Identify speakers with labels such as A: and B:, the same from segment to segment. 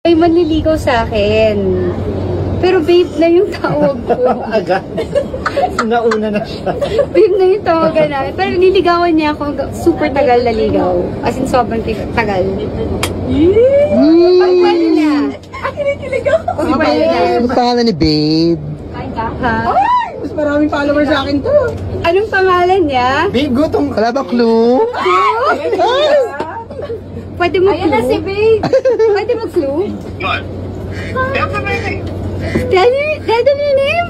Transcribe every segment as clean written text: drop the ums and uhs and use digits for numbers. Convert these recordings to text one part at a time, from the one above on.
A: May manliligaw sa akin. Pero babe na yung tawag ko.
B: Agad. Nauna na siya.
A: Babe na yung tawagan namin. Pero niligawan niya ako super tagal na ligaw. As in sobrang tagal. Pag pwede na.
C: Kinikilig ako.
A: Pag pwede na.
B: Ano pangalan ni babe?
A: Ha?
C: Ay! Mas maraming followers sa akin to.
A: Anong pangalan niya?
B: Babe, gutom. Wala ba clue?
A: Pwede mo
C: Ayan na si
A: clue?
C: babe.
A: Pwede mo clue?
D: What? That's amazing.
A: Tell them your name?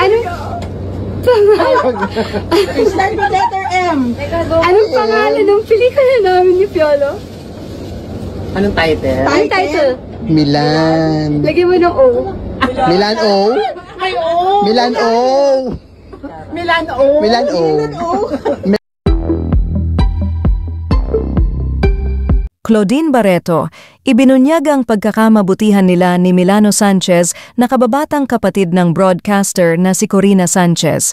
A: Anong pangalan?
C: Start with letter M.
A: Anong pangalan ng pelikula namin ni Piolo?
B: Anong title?
A: Anong title?
B: Milan.
A: Lagyan mo ng O.
B: Milan O?
C: Ay, oh.
B: Milan O?
C: Milan O.
B: Milan O?
E: Claudine Barreto, ibinunyag ang pagkakamabutihan nila ni Milano Sanchez na kababatang kapatid ng broadcaster na si Corina Sanchez.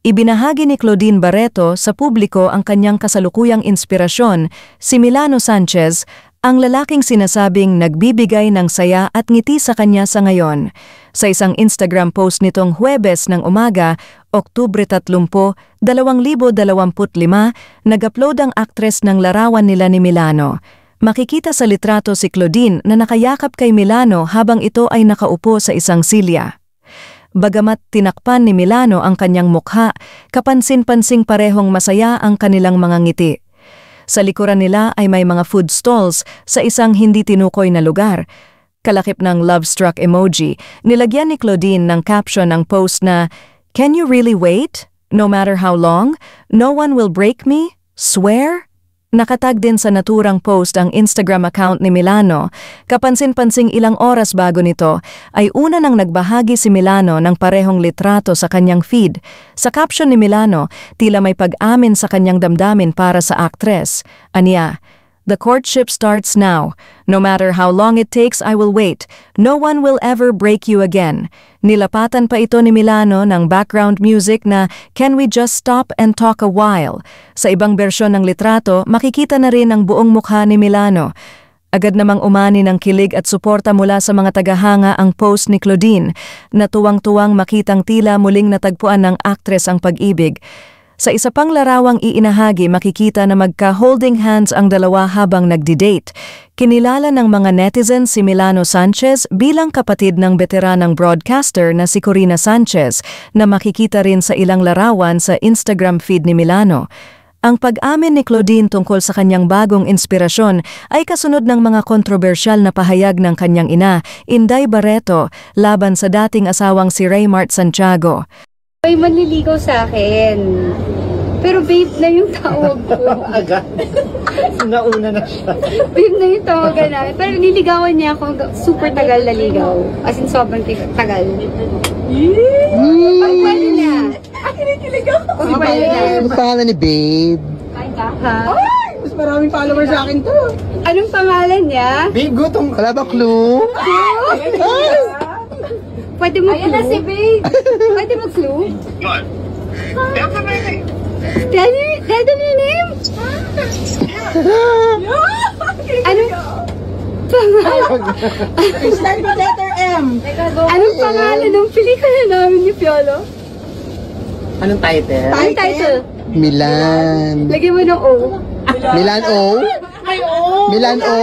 E: Ibinahagi ni Claudine Barreto sa publiko ang kanyang kasalukuyang inspirasyon, si Milano Sanchez, ang lalaking sinasabing nagbibigay ng saya at ngiti sa kanya sa ngayon. Sa isang Instagram post nitong Huwebes ng umaga, Oktubre 30, 2025, nag-upload ang aktres ng larawan nila ni Milano. Makikita sa litrato si Claudine na nakayakap kay Milano habang ito ay nakaupo sa isang silya. Bagamat tinakpan ni Milano ang kanyang mukha, kapansin-pansing parehong masaya ang kanilang mga ngiti. Sa likuran nila ay may mga food stalls sa isang hindi tinukoy na lugar. Kalakip ng love-struck emoji, nilagyan ni Claudine ng caption ang post na, "Can you really wait? No matter how long? No one will break me? Swear?" Nakatag din sa naturang post ang Instagram account ni Milano. Kapansin-pansing ilang oras bago nito, ay una nang nagbahagi si Milano ng parehong litrato sa kanyang feed. Sa caption ni Milano, tila may pag-amin sa kanyang damdamin para sa aktres. Aniya, "The courtship starts now. No matter how long it takes, I will wait. No one will ever break you again." Nilapatan pa ito ni Milano ng background music na "Can we just stop and talk a while?" Sa ibang bersyon ng litrato, makikita na rin ang buong mukha ni Milano. Agad namang umani ng kilig at suporta mula sa mga tagahanga ang post ni Claudine, na tuwang-tuwang makitang tila muling natagpuan ng aktres ang pag-ibig. Sa isa pang larawang iinahagi, makikita na magka-holding hands ang dalawa habang nagdi-date. Kinilala ng mga netizens si Milano Sanchez bilang kapatid ng veteranang broadcaster na si Corina Sanchez, na makikita rin sa ilang larawan sa Instagram feed ni Milano. Ang pag-amin ni Claudine tungkol sa kanyang bagong inspirasyon ay kasunod ng mga kontrobersyal na pahayag ng kanyang ina, Inday Barreto, laban sa dating asawang si Raymart Santiago.
A: May manliligaw sa akin. Pero babe na yung tawag ko.
B: Agad. Nauna na siya.
A: Babe na yung tawagan namin. Pero niligawan niya ako super tagal na ligaw. As in sobrang tagal. Pag pwede na.
C: Kinikilig ako.
A: Pag pwede na.
B: Ano pangalan ni babe?
A: Ha?
C: Ay! Mas maraming followers sa akin to.
A: Anong pangalan niya?
B: Babe, gutom. Wala ba clue?
A: Pwede mo
C: Ayan na si
A: clue?
C: babe.
A: Pwede mo clue?
D: What? That's amazing.
A: Tell them your name? Anong pangalan?
C: Start with letter M.
A: Anong pangalan ng pelikula namin ni Piolo?
B: Anong title?
A: Anong title?
B: Milan.
A: Lagyan mo ng O.
B: Milan O?
C: Ay, oh.
B: Milan O?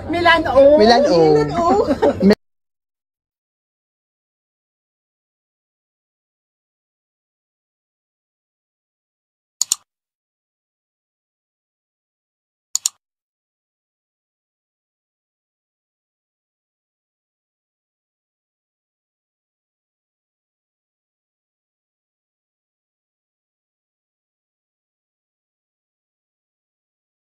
C: Milan O.
B: Milan O?